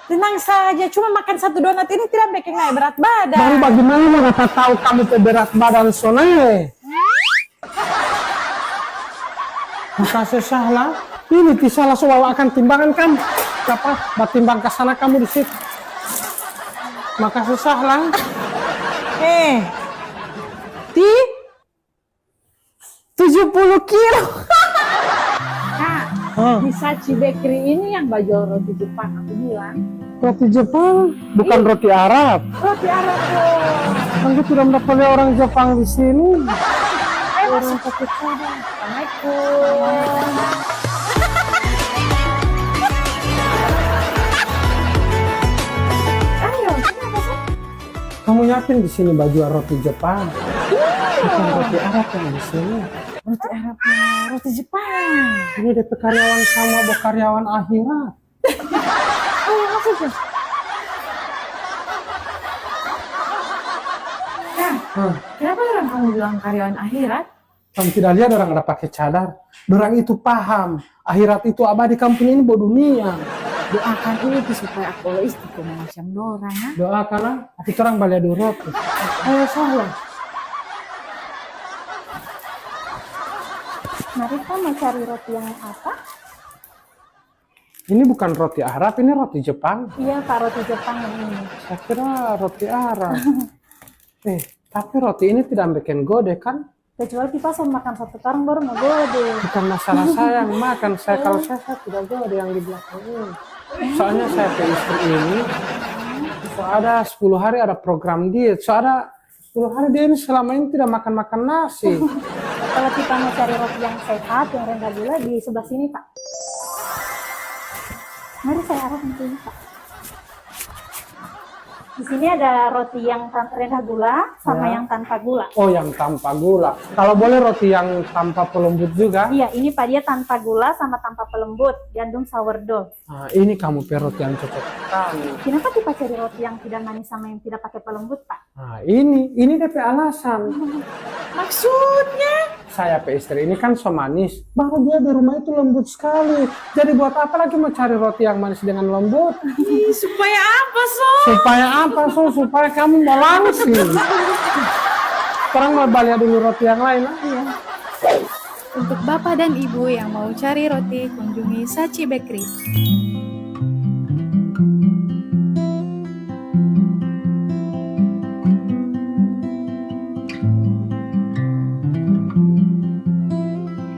Tenang saja, cuma makan satu donat ini tidak bikin naik berat badan. Baru bagaimana nggak tahu kamu ke berat badan sonai? Makasih salah. Ini salah soal akan timbangan kamu. Apa? Batimbang ke sana kamu di situ. Makasih salah. Ti 70 kilo. Kak, di Sachi Bakery ini yang baju roti Jepang aku bilang. Roti Jepang, bukan roti Arab. Roti Arab tuh. Aku tidak mendapati orang Jepang di sini. Orang pakai kuda. Assalamualaikum. Ayo, kenapa sih? Kamu yakin di sini baju roti Jepang? Bukan roti Arab yang di sini. Roti Arabnya, roti Jepang. Ini DP karyawan sama karyawan akhirat. Oh, yang maksudnya? Kenapa orang kamu bilang karyawan akhirat? Kamu tidak lihat orang ada pakai cadar. Orang itu paham. Akhirat itu abadi, kampung ini buat dunia. Doakan itu supaya aku lo istiqomah macam dorang ya. Doakanlah, kita orang balik dulu. Ayo salah. Mari kita mau cari roti yang apa? Ini bukan roti Arab, ini roti Jepang. Iya Pak, roti Jepang ini. Saya kira roti Arab. Tapi roti ini tidak bikin gode kan? Kecuali kita sama makan satu karung baru mau gede. Bukan masalah saya yang makan. Kalau saya tidak gode yang di belakang ini. Soalnya saya ke istri ini, so ada 10 hari ada program diet. So ada 10 hari dia ini selama ini tidak makan nasi. Kalau kita mau cari roti yang sehat, yang rendah gula di sebelah sini Pak. Mari saya arah ke sini Pak. Di sini ada roti yang rendah gula sama yang tanpa gula. Oh, yang tanpa gula. Kalau boleh roti yang tanpa pelembut juga. Iya, ini Pak, dia tanpa gula sama tanpa pelembut, gandum sourdough. Nah, ini kamu roti yang cocok sekali. Kenapa kita cari roti yang tidak manis sama yang tidak pakai pelembut Pak? Nah, ini DP alasan. Maksudnya? Saya pe istri ini kan so manis. Baru dia di rumah itu lembut sekali. Jadi buat apa lagi mau cari roti yang manis dengan lembut? Supaya apa, So? Supaya apa, So? Supaya kamu mau langsing. Sekarang mau balik dulu roti yang lain. Ya. Untuk Bapak dan Ibu yang mau cari roti, kunjungi Sachi Bakery.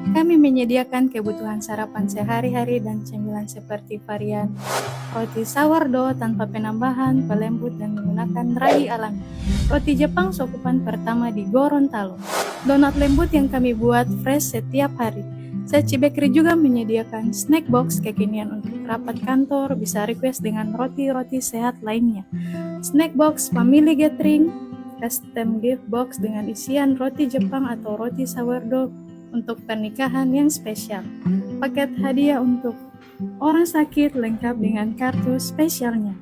Kami menyediakan kebutuhan sarapan sehari-hari dan cemilan seperti varian roti sourdough tanpa penambahan, pelembut, dan menggunakan ragi alami. Roti Jepang sokupan pertama di Gorontalo. Donat lembut yang kami buat fresh setiap hari. Sachi Bakery juga menyediakan snack box kekinian untuk rapat kantor, bisa request dengan roti-roti sehat lainnya. Snack box family gathering, custom gift box dengan isian roti Jepang atau roti sourdough untuk pernikahan yang spesial. Paket hadiah untuk orang sakit lengkap dengan kartu spesialnya.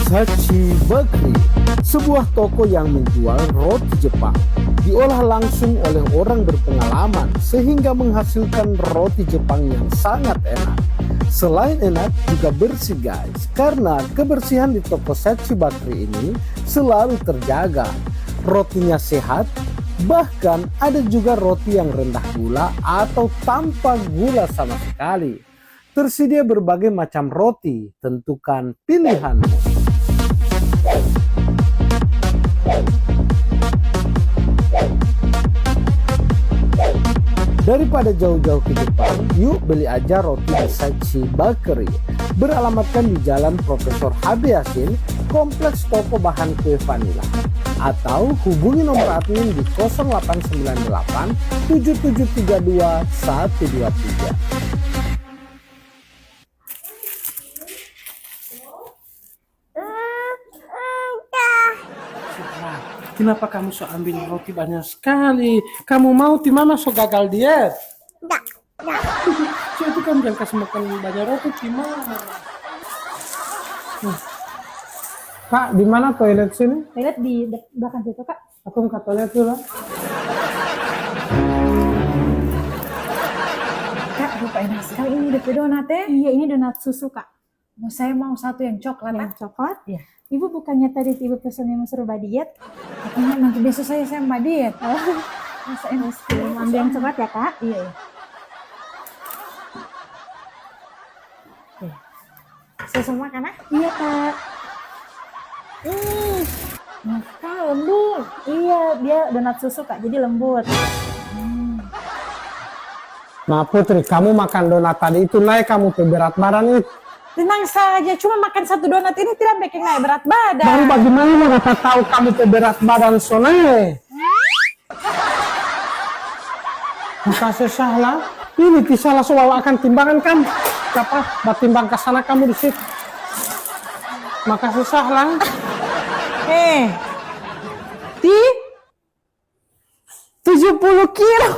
Sachi Bakery, sebuah toko yang menjual roti Jepang. Diolah langsung oleh orang berpengalaman sehingga menghasilkan roti Jepang yang sangat enak. Selain enak, juga bersih guys, karena kebersihan di toko Sachi Bakery ini selalu terjaga. Rotinya sehat, bahkan ada juga roti yang rendah gula atau tanpa gula sama sekali. Tersedia berbagai macam roti, tentukan pilihanmu. Daripada jauh-jauh ke Jepang, yuk beli aja roti di Sachi Bakery. Beralamatkan di Jalan Profesor H.B. Yasin, Kompleks Toko Bahan Kue Vanila. Atau hubungi nomor admin di 0898 7732 123. Kenapa kamu so ambil roti banyak sekali? Kamu mau di mana so gagal diet? Enggak. So itu kan jangan kasih makan banyak roti gimana? Kak, di mana toilet sini? Toilet di belakang situ Kak. Aku ke toilet dulu. Kak, lupa enak sekali ini DP donat ya. Iya, ini donat susu Kak. Saya mau satu yang coklat. Yang coklat? Iya. Ibu bukannya tadi ibu pesen yang serba diet? Katanya nanti besok saya mbak diet. Masa ambil yang coklat ya kak? Iya. Saya semua kan? Iya kak. Makan lembut. Iya, dia donat susu kak, jadi lembut. Nah Putri, kamu makan donat tadi itu naik kamu ke berat badan itu. Tenang saja, cuma makan satu donat ini tidak bikin naik berat badan. Baru bagaimana dapat tahu kamu ke berat badan sonai? Makasih salah. Ini salah soal akan timbangan kan? Apa? Batimbang ke sana kamu di situ. Makasih salah. 70 kilo.